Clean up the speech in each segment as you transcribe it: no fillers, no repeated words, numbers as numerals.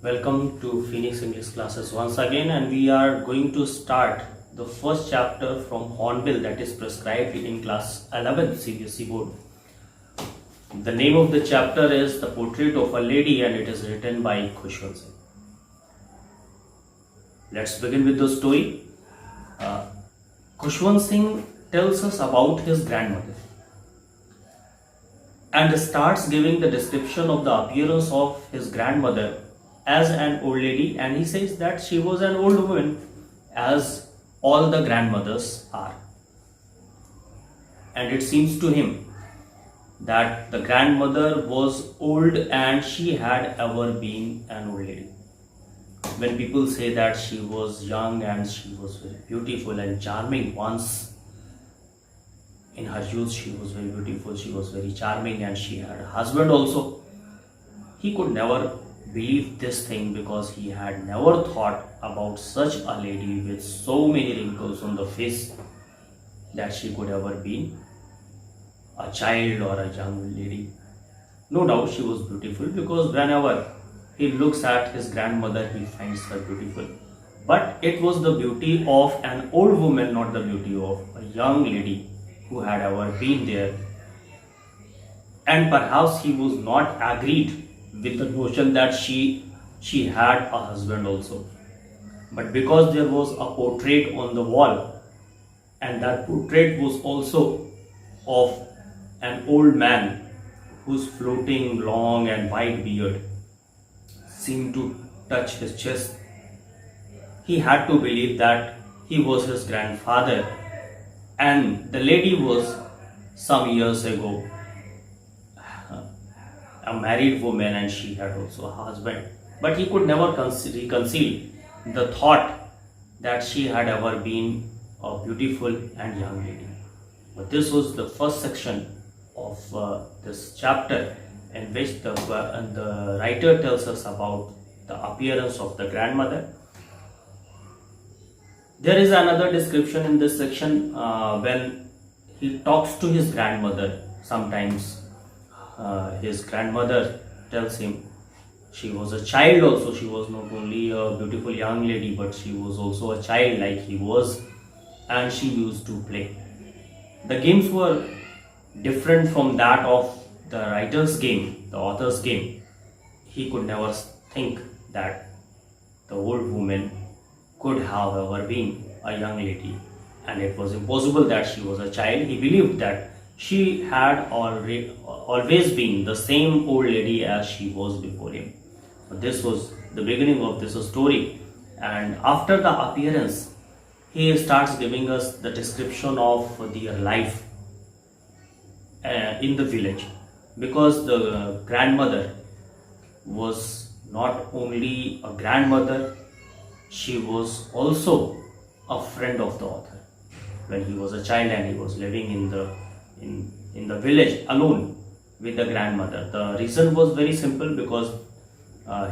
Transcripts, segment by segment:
Welcome to Phoenix English classes once again, and we are going to start the first chapter from Hornbill that is prescribed in class 11 CBSE board. The name of the chapter is The Portrait of a Lady and it is written by Khushwant Singh. Let's begin with the story. Khushwant Singh tells us about his grandmother and starts giving the description of the appearance of his grandmother as an old lady, and he says that she was an old woman as all the grandmothers are. And it seems to him that the grandmother was old and she had ever been an old lady. When people say that she was young and she was very beautiful and charming, once in her youth she was very beautiful, she was very charming, and she had a husband also. He could never believe this thing because he had never thought about such a lady with so many wrinkles on the face that she could ever be a child or a young lady. No doubt she was beautiful because whenever he looks at his grandmother he finds her beautiful. But it was the beauty of an old woman, not the beauty of a young lady who had ever been there. And perhaps he was not agreed with the notion that she had a husband also. But because there was a portrait on the wall, and that portrait was also of an old man whose floating long and white beard seemed to touch his chest, he had to believe that he was his grandfather, and the lady was some years ago a married woman and she had also a husband. But he could never reconcile the thought that she had ever been a beautiful and young lady. But this was the first section of this chapter in which the writer tells us about the appearance of the grandmother. There is another description in this section when he talks to his grandmother. Sometimes his grandmother tells him she was a child also. She was not only a beautiful young lady, but she was also a child like he was, and she used to play. The games were different from that of the writer's game, the author's game. He could never think that the old woman could have ever been a young lady, and it was impossible that she was a child. He believed that she had always been the same old lady as she was before him. This was the beginning of this story, and after the appearance he starts giving us the description of their life in the village, because the grandmother was not only a grandmother, she was also a friend of the author. When he was a child and he was living in the village alone with the grandmother, the reason was very simple, because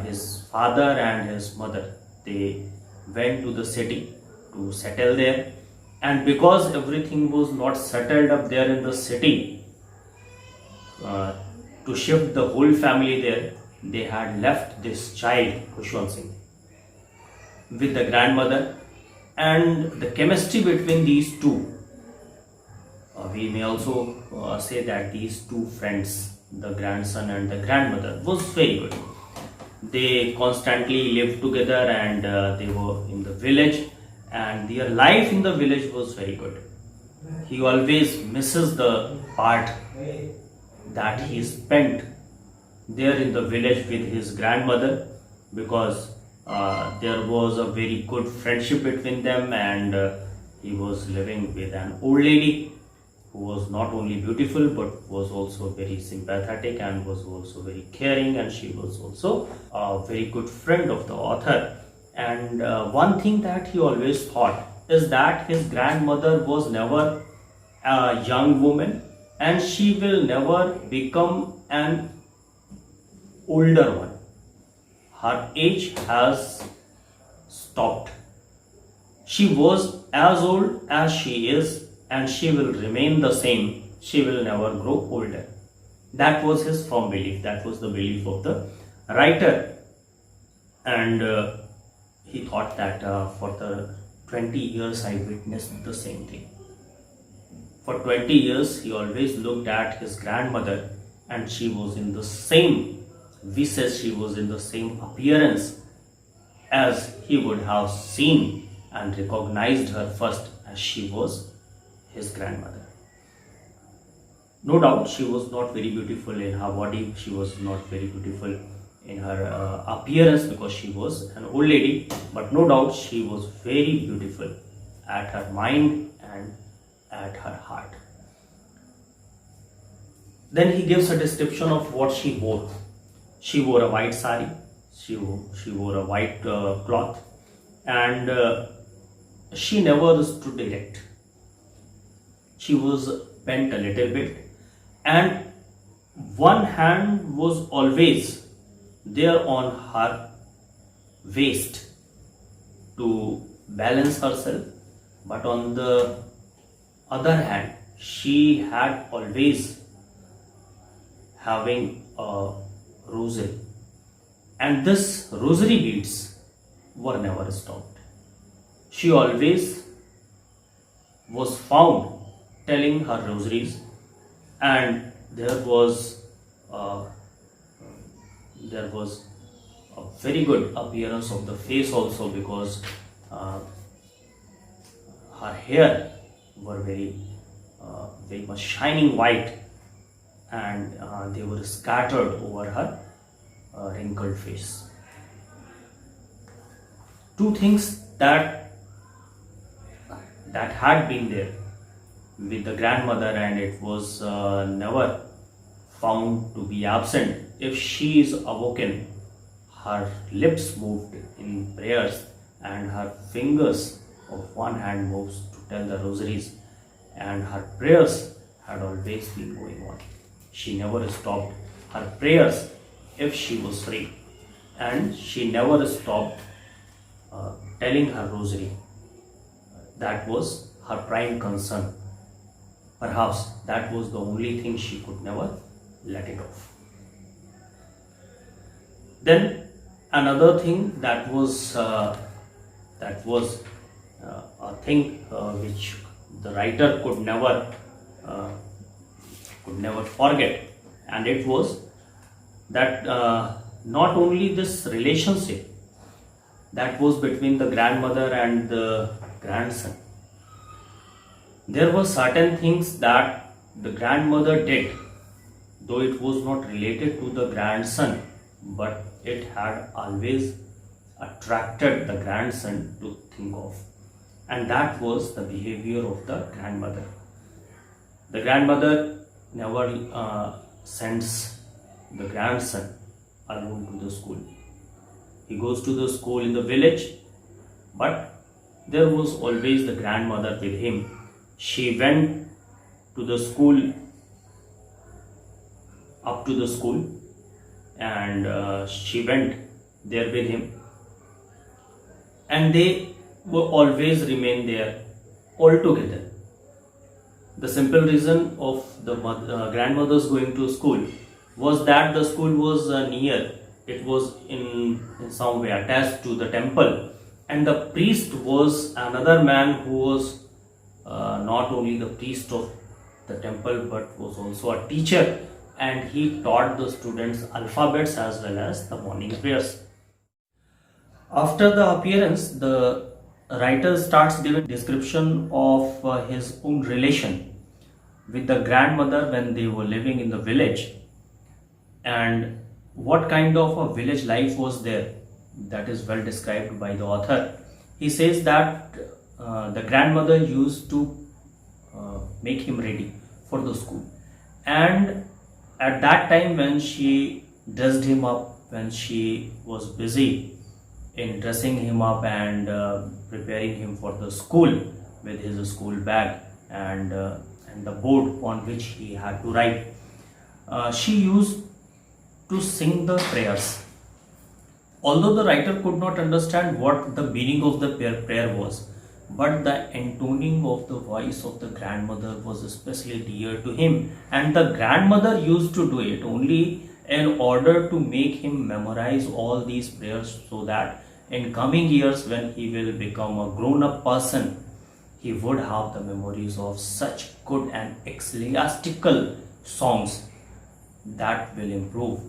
his father and his mother, they went to the city to settle there, and because everything was not settled up there in the city, to shift the whole family there, they had left this child Khushwant Singh with the grandmother. And the chemistry between these two, we may also say that these two friends, the grandson and the grandmother, was very good. They constantly lived together, and they were in the village, and their life in the village was very good. He always misses the part that he spent there in the village with his grandmother, because there was a very good friendship between them, and he was living with an old lady who was not only beautiful but was also very sympathetic and was also very caring, and she was also a very good friend of the author. And one thing that he always thought is that his grandmother was never a young woman, and she will never become an older one. Her age has stopped. She was as old as she is, and she will remain the same. She will never grow older. That was his firm belief. That was the belief of the writer. and he thought that for the 20 years I witnessed the same thing. For 20 years he always looked at his grandmother, and she was in the same visage, she was in the same appearance as he would have seen and recognized her first, as she was his grandmother. No doubt she was not very beautiful in her body, she was not very beautiful in her appearance because she was an old lady, but no doubt she was very beautiful at her mind and at her heart. Then he gives a description of what she wore. She wore a white sari, she wore a white cloth, and she never stood erect. She was bent a little bit, and one hand was always there on her waist to balance herself, but on the other hand she had always having a rosary, and this rosary beads were never stopped. She always was found telling her rosaries, and there was a very good appearance of the face also, because her hair were very much shining white, and they were scattered over her wrinkled face. Two things that had been there with the grandmother, and it was never found to be absent. If she is awoken, her lips moved in prayers and her fingers of one hand moves to tell the rosaries, and her prayers had always been going on. She never stopped her prayers if she was free, and she never stopped telling her rosary. That was her prime concern. Perhaps that was the only thing she could never let it off. Then another thing that was a thing which the writer could never forget, and it was that not only this relationship that was between the grandmother and the grandson, there were certain things that the grandmother did, though it was not related to the grandson, but it had always attracted the grandson to think of, and that was the behavior of the grandmother. The grandmother never sends the grandson alone to the school. He goes to the school in the village, but there was always the grandmother with him. She went to the school, up to the school, and she went there with him, and they will always remain there all together. The simple reason of the grandmother's going to school was that the school was near, it was in some way attached to the temple, and the priest was another man who was not only the priest of the temple but was also a teacher, and he taught the students alphabets as well as the morning prayers. After the appearance, the writer starts giving description of his own relation with the grandmother when they were living in the village, and what kind of a village life was there. That is well described by the author. He says that the grandmother used to make him ready for the school, and at that time when she dressed him up, when she was busy in dressing him up and preparing him for the school with his school bag and the board on which he had to write, she used to sing the prayers. Although the writer could not understand what the meaning of the prayer was, but the intoning of the voice of the grandmother was especially dear to him, and the grandmother used to do it only in order to make him memorize all these prayers, so that in coming years when he will become a grown up person, he would have the memories of such good and ecclesiastical songs that will improve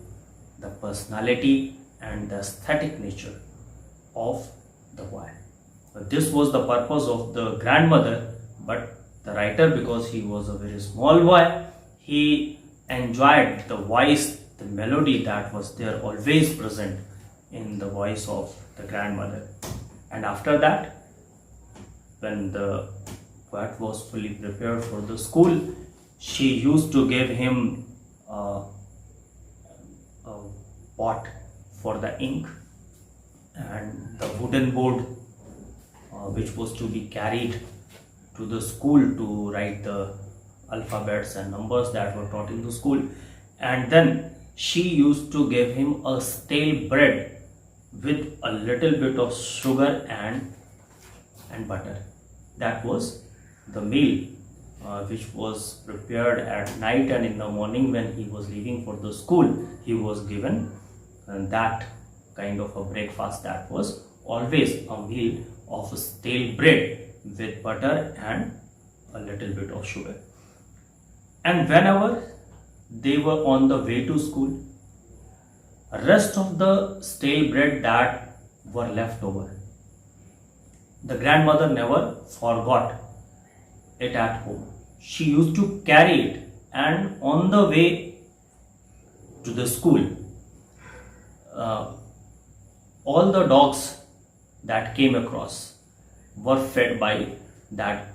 the personality and the aesthetic nature of the boy. This was the purpose of the grandmother, but the writer, because he was a very small boy, he enjoyed the voice, the melody that was there always present in the voice of the grandmother. And after that, when the poet was fully prepared for the school, she used to give him a pot for the ink and the wooden board which was to be carried to the school to write the alphabets and numbers that were taught in the school. And then she used to give him a stale bread with a little bit of sugar and butter. That was the meal which was prepared at night, and in the morning when he was leaving for the school, he was given that kind of a breakfast. That was always a meal of stale bread with butter and a little bit of sugar. And whenever they were on the way to school, rest of the stale bread that were left over, the grandmother never forgot it at home. She used to carry it, and on the way to the school, all the dogs that came across were fed by that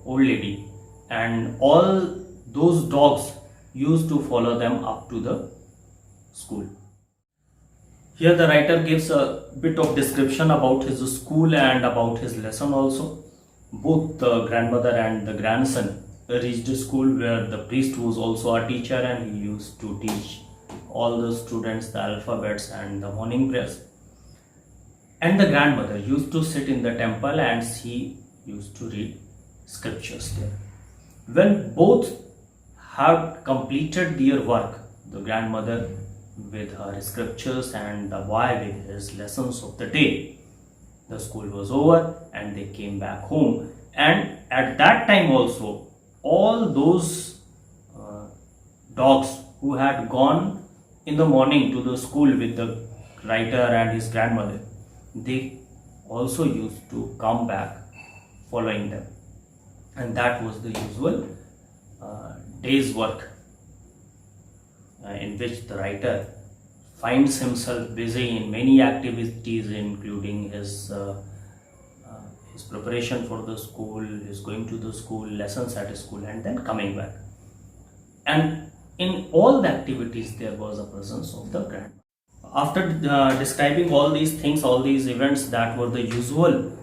old lady, and all those dogs used to follow them up to the school. Here the writer gives a bit of description about his school and about his lesson also. Both the grandmother and the grandson reached a school where the priest was also a teacher, and he used to teach all the students the alphabets and the morning prayers. And the grandmother used to sit in the temple and she used to read scriptures there. When both had completed their work, the grandmother with her scriptures and the boy with his lessons of the day, the school was over and they came back home. And at that time also, all those dogs who had gone in the morning to the school with the writer and his grandmother, they also used to come back following them. And that was the usual day's work in which the writer finds himself busy in many activities, including his preparation for the school, his going to the school, lessons at school, and then coming back. And in all the activities, there was a presence of the grandmother. After describing all these things, all these events that were the usual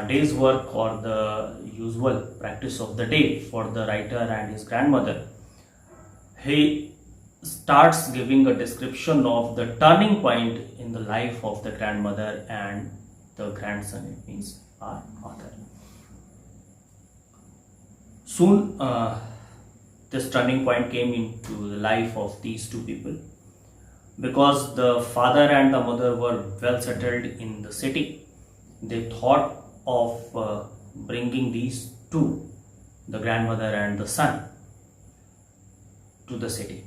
day's work or the usual practice of the day for the writer and his grandmother, he starts giving a description of the turning point in the life of the grandmother and the grandson. It means our author. Soon this turning point came into the life of these two people, because the father and the mother were well settled in the city. They thought of bringing these two, the grandmother and the son, to the city,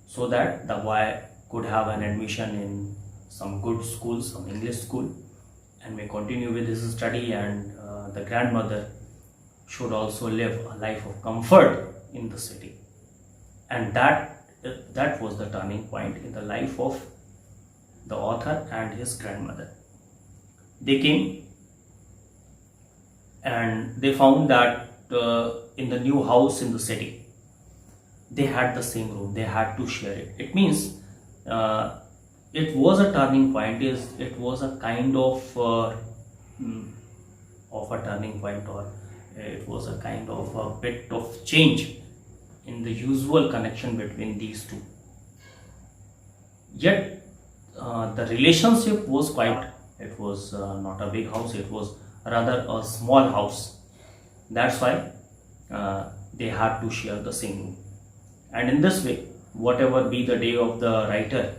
so that the boy could have an admission in some good school, some English school, and may continue with his study, and the grandmother should also live a life of comfort in the city. And that was the turning point in the life of the author and his grandmother. They came and they found that in the new house in the city, they had the same room, they had to share it. It means it was a turning point. It was a kind of a turning point, or it was a kind of a bit of change in the usual connection between these two. Yet the relationship was quite, it was not a big house, it was rather a small house. That's why they had to share the same room. And in this way, whatever be the day of the writer,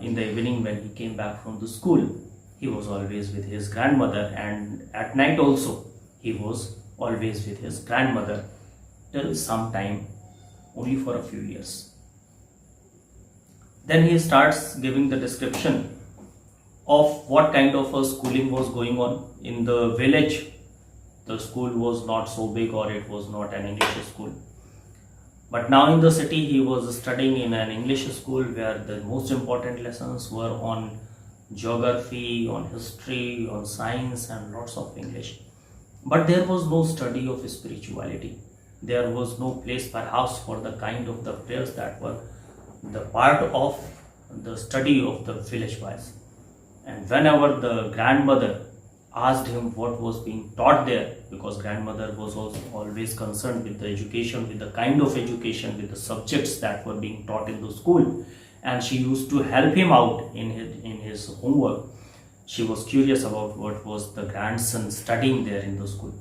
in the evening when he came back from the school, he was always with his grandmother, and at night also he was always with his grandmother till some time, only for a few years. Then he starts giving the description of what kind of a schooling was going on in the village. The school was not so big, or it was not an English school. But now in the city, he was studying in an English school where the most important lessons were on geography, on history, on science, and lots of English. But there was no study of spirituality. There was no place perhaps for the kind of the prayers that were the part of the study of the village boys. And whenever the grandmother asked him what was being taught there, because grandmother was also always concerned with the education, with the kind of education, with the subjects that were being taught in the school, and she used to help him out in his homework. She was curious about what was the grandson studying there in the school.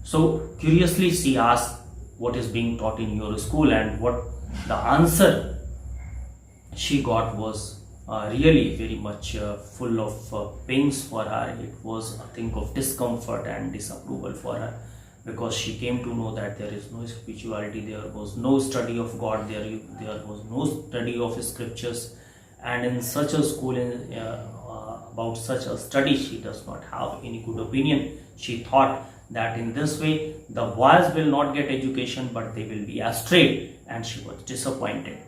So curiously she asked, what is being taught in your school? And what the answer she got was really very much full of pains for her. It was a thing of discomfort and disapproval for her, because she came to know that there is no spirituality, there was no study of God, there was no study of scriptures, and in such a school, about such a study, she does not have any good opinion. She thought that in this way the boys will not get education, but they will be astray, and she was disappointed.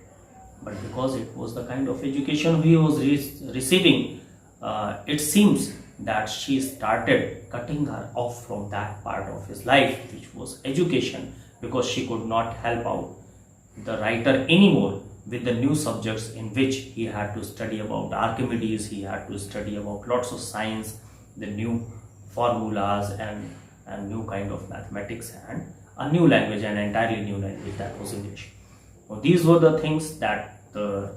But because it was the kind of education he was receiving, it seems that she started cutting her off from that part of his life, which was education, because she could not help out the writer anymore with the new subjects in which he had to study about Archimedes, he had to study about lots of science, the new formulas, and new kind of mathematics, and a new language, an entirely new language, that was English. So these were the things that the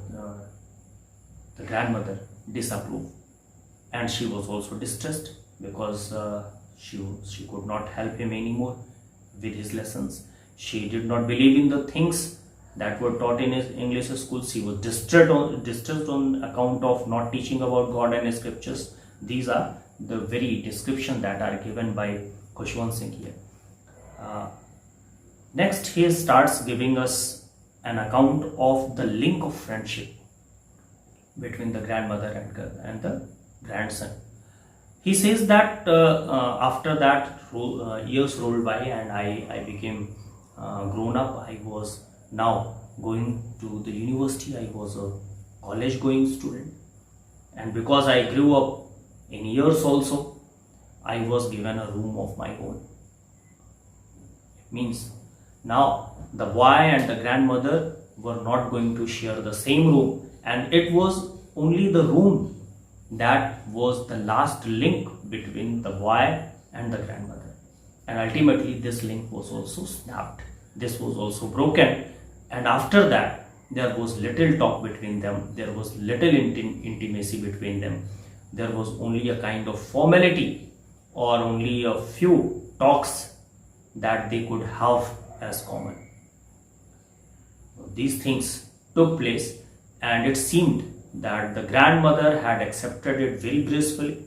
grandmother disapproved, and she was also distressed because she could not help him anymore with his lessons. She did not believe in the things that were taught in his English school. She was distressed on account of not teaching about God and scriptures. These are the very description that are given by Khushwant Singh here. Next, he starts giving us an account of the link of friendship between the grandmother and the grandson. He says that after that years rolled by and I became grown up. I was now going to the university. I was a college going student, and because I grew up in years also, I was given a room of my own. It means now the boy and the grandmother were not going to share the same room, and it was only the room that was the last link between the boy and the grandmother. And ultimately this link was also snapped. This was also broken, and after that there was little talk between them, there was little intimacy between them. There was only a kind of formality or only a few talks that they could have as common. These things took place, and it seemed that the grandmother had accepted it very gracefully,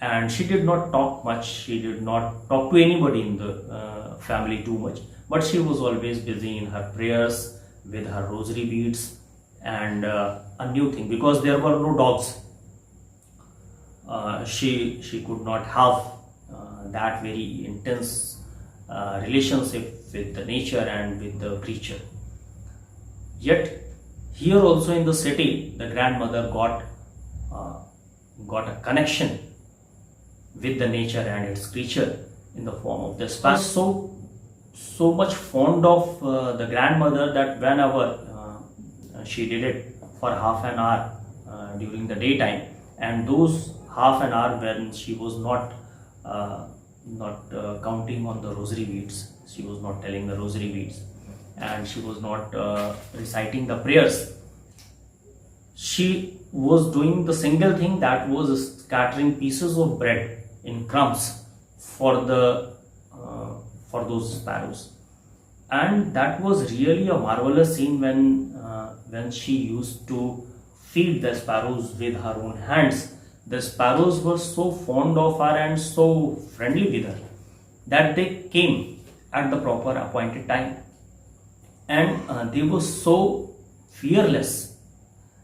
and she did not talk much. She did not talk to anybody in the family too much, but she was always busy in her prayers with her rosary beads. And a new thing, because there were no dogs, she could not have that very intense relationship with the nature and with the creature. Yet here also in the city, the grandmother got a connection with the nature and its creature in the form of the spa. So much fond of the grandmother that whenever she did it for half an hour during the daytime, and those half an hour when she was not counting on the rosary beads, she was not telling the rosary beads, and she was not reciting the prayers, she was doing the single thing, that was scattering pieces of bread in crumbs for those sparrows. And that was really a marvelous scene when she used to feed the sparrows with her own hands. The sparrows were so fond of her and so friendly with her that they came at the proper appointed time, and they were so fearless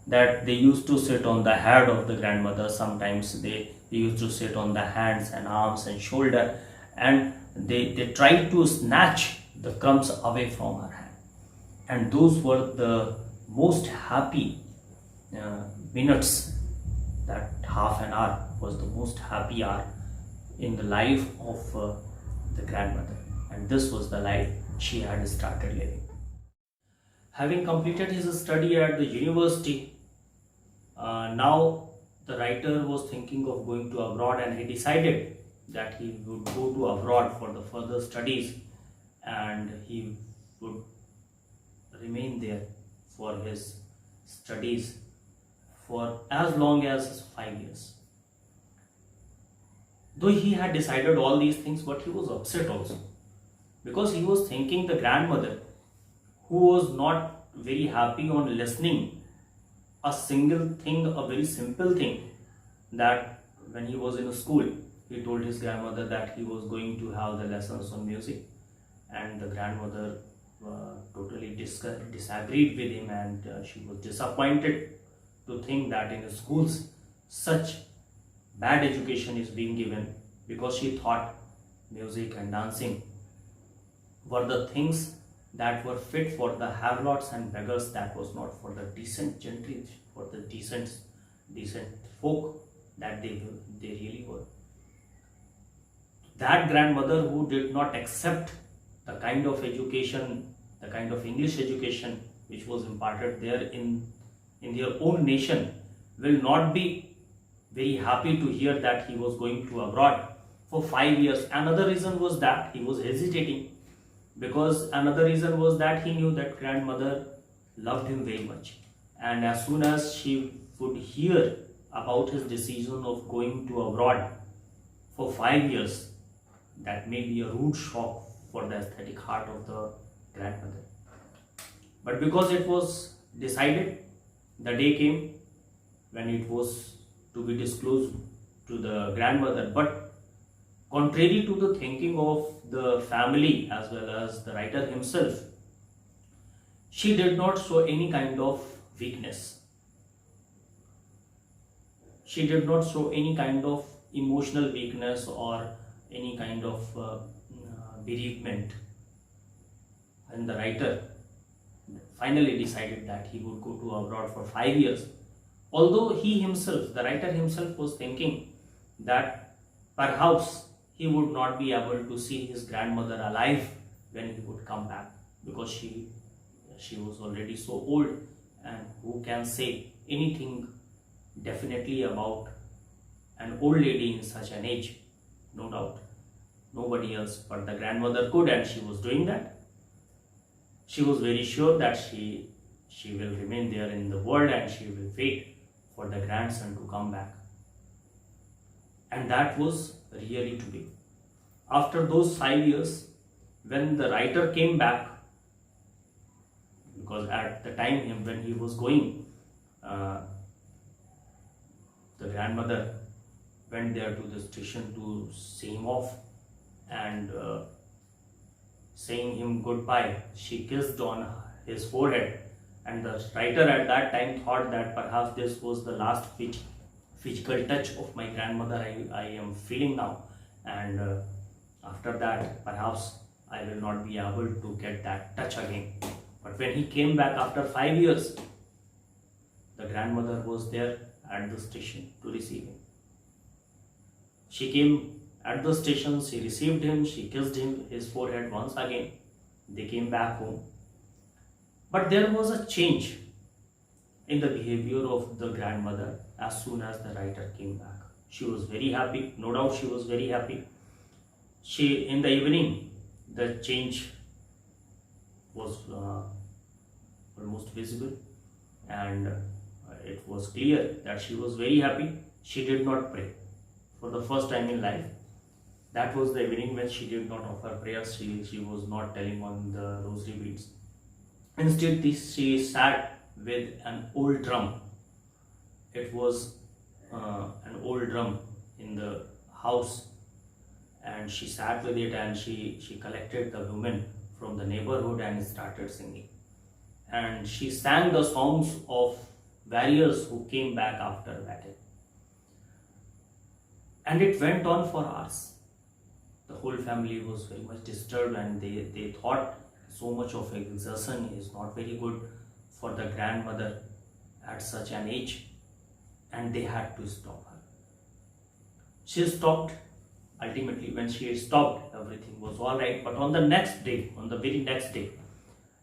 that they used to sit on the head of the grandmother. Sometimes they used to sit on the hands and arms and shoulder, and they tried to snatch the crumbs away from her hand. And those were the most happy minutes. That half an hour was the most happy hour in the life of the grandmother, and this was the life she had started living. Having completed his study at the university, now the writer was thinking of going to abroad, and he decided that he would go to abroad for the further studies, and he would remain there for his studies for as long as 5 years. Though he had decided all these things, but he was upset also, because he was thinking the grandmother, who was not very happy on listening a single thing, a very simple thing, that when he was in school, he told his grandmother that he was going to have the lessons on music, and the grandmother totally disagreed with him, and she was disappointed to think that in schools such bad education is being given, because she thought music and dancing were the things that were fit for the have-lots and beggars, that was not for the decent gentry, for the decent folk that they really were. That grandmother, who did not accept the kind of education, the kind of English education which was imparted there in their own nation, will not be very happy to hear that he was going to abroad for 5 years. Another reason was that he was hesitating, because another reason was that he knew that grandmother loved him very much, and as soon as she would hear about his decision of going to abroad for 5 years, that may be a rude shock for the aesthetic heart of the grandmother. But because it was decided, the day came when it was to be disclosed to the grandmother. But contrary to the thinking of the family as well as the writer himself, she did not show any kind of weakness. She did not show any kind of emotional weakness or any kind of bereavement. And the writer finally decided that he would go to abroad for 5 years. Although he himself, the writer himself, was thinking that perhaps he would not be able to see his grandmother alive when he would come back, because she was already so old, and who can say anything definitely about an old lady in such an age? No doubt nobody else but the grandmother could, and she was doing that. She was very sure that she will remain there in the world, and she will wait for the grandson to come back. And that was really to be. After those 5 years, when the writer came back, because at the time when he was going, the grandmother went there to the station to see him off, and saying him goodbye, she kissed on his forehead, and the writer at that time thought that perhaps this was the last physical touch of my grandmother I am feeling now, and after that perhaps I will not be able to get that touch again. But when he came back after 5 years, the grandmother was there at the station to receive him. She came at the station, she received him, she kissed his forehead once again. They came back home. But there was a change in the behavior of the grandmother as soon as the writer came back. She was very happy, no doubt she was very happy. In the evening, the change was almost visible, and it was clear that she was very happy. She did not pray for the first time in life. That was the evening when she did not offer prayers. She was not telling on the rosary beads. Instead, she sat with an old drum. It was an old drum in the house, and she sat with it, and she collected the women from the neighborhood and started singing. And she sang the songs of warriors who came back after battle. And it went on for hours. The whole family was very much disturbed, and they thought so much of exertion is not very good for the grandmother at such an age, and they had to stop her. She stopped. Ultimately, when she stopped, everything was all right. But on the next day, on the very next day,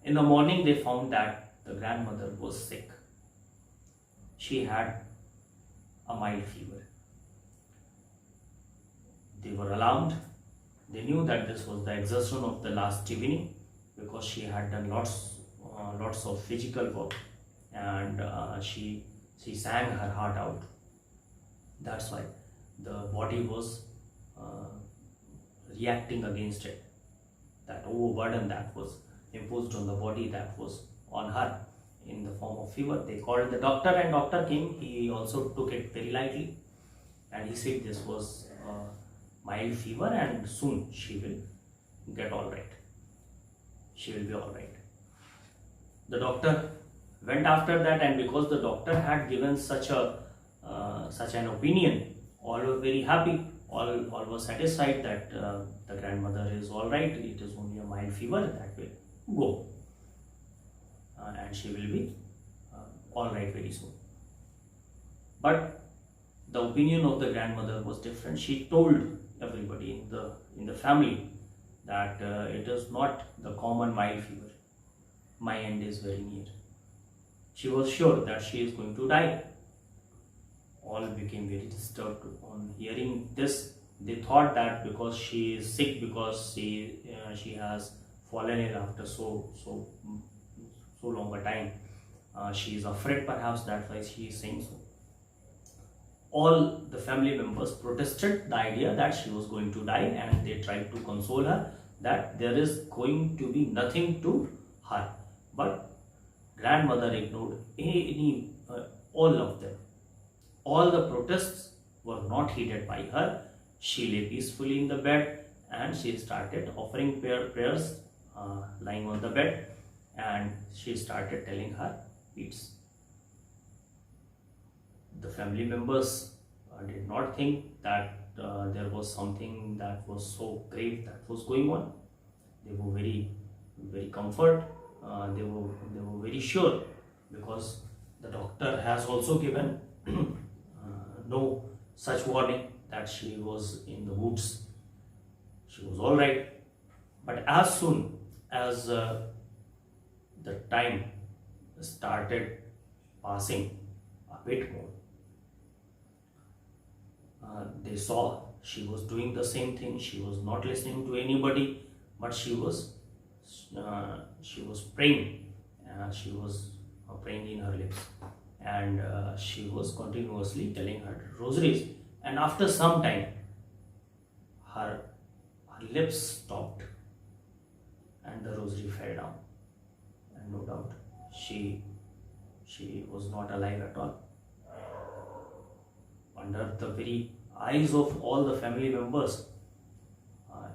in the morning, they found that the grandmother was sick. She had a mild fever. They were alarmed. They knew that this was the exertion of the last evening, because she had done lots of physical work, and she sang her heart out. That's why the body was reacting against it. That overburden that was imposed on the body, that was on her in the form of fever. They called the doctor, and doctor came. He also took it very lightly, and he said this was mild fever, and soon she will get all right. She will be all right. The doctor went after that, and because the doctor had given such an opinion, all were very happy. All were satisfied that the grandmother is all right. It is only a mild fever that will go, and she will be all right very soon. But the opinion of the grandmother was different. She told everybody in the family that it is not the common mild fever. My end is very near. She was sure that she is going to die. All became very disturbed on hearing this. They thought that because she is sick, because she has fallen ill after so long a time, she is afraid perhaps, that's why she is saying so. All the family members protested the idea that she was going to die, and they tried to console her that there is going to be nothing to her. But grandmother ignored all of them. All the protests were not heeded by her. She lay peacefully in the bed, and she started offering prayers, lying on the bed, and she started telling her beads. The family members did not think that there was something that was so grave that was going on. They were very comfort. They were very sure, because the doctor has also given no such warning that she was in the woods. She was all right. But as soon as the time started passing a bit more, they saw she was doing the same thing. She was not listening to anybody, but she was praying. She was praying in her lips, and she was continuously telling her rosaries. And after some time, her lips stopped, and the rosary fell down. And no doubt, she was not alive at all. Under the very eyes of all the family members,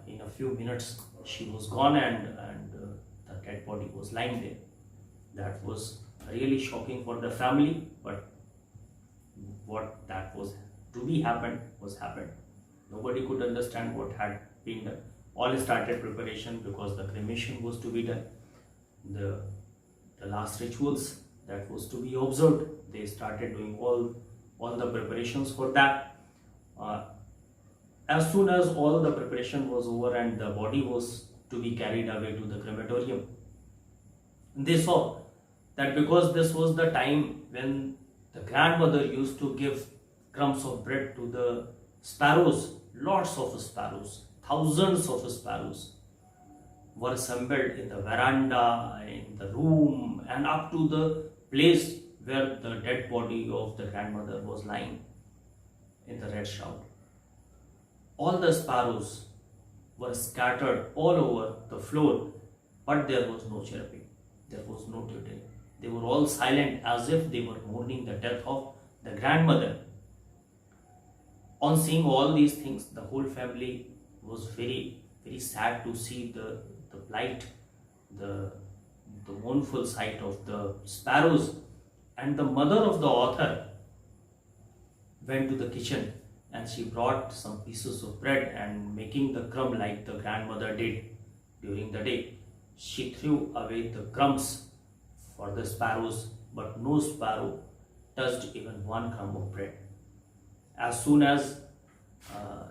in a few minutes she was gone, and the dead body was lying there. That was really shocking for the family, but what that was to be happened was happened. Nobody could understand what had been done. All started preparation, because the cremation was to be done. The last rituals that was to be observed, they started doing all the preparations for that. As soon as all the preparation was over and the body was to be carried away to the crematorium, they saw that because this was the time when the grandmother used to give crumbs of bread to the sparrows, lots of sparrows, thousands of sparrows were assembled in the veranda, in the room, and up to the place where the dead body of the grandmother was lying in the red shroud. All the sparrows were scattered all over the floor, but there was no chirping, there was no twittering. They were all silent as if they were mourning the death of the grandmother. On seeing all these things, the whole family was very, very sad to see the plight, the, the mournful sight of the sparrows. And the mother of the author went to the kitchen and she brought some pieces of bread, and making the crumb like the grandmother did during the day, she threw away the crumbs for the sparrows, but no sparrow touched even one crumb of bread. As soon as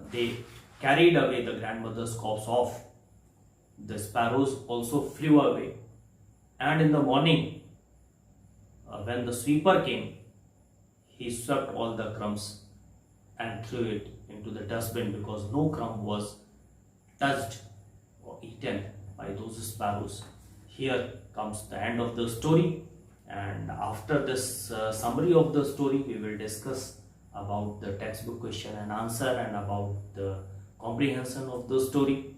they carried away the grandmother's corpse off, the sparrows also flew away. And in the morning, when the sweeper came, he swept all the crumbs and threw it into the dustbin, because no crumb was touched or eaten by those sparrows. Here comes the end of the story, and after this summary of the story, we will discuss about the textbook question and answer and about the comprehension of the story.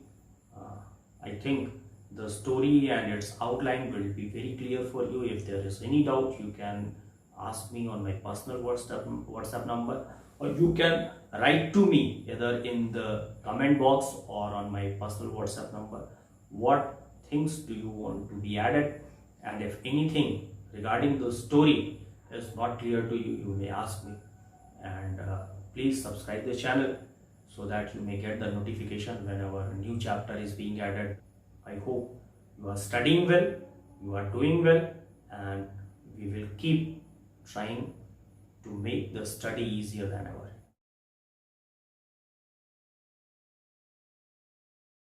I think the story and its outline will be very clear for you. If there is any doubt, you can ask me on my personal WhatsApp number, or you can write to me either in the comment box or on my personal WhatsApp number. What things do you want to be added, and if anything regarding the story is not clear to you, you may ask me. And please subscribe the channel so that you may get the notification whenever a new chapter is being added. I hope you are studying well, you are doing well, and we will keep trying to make the study easier than ever.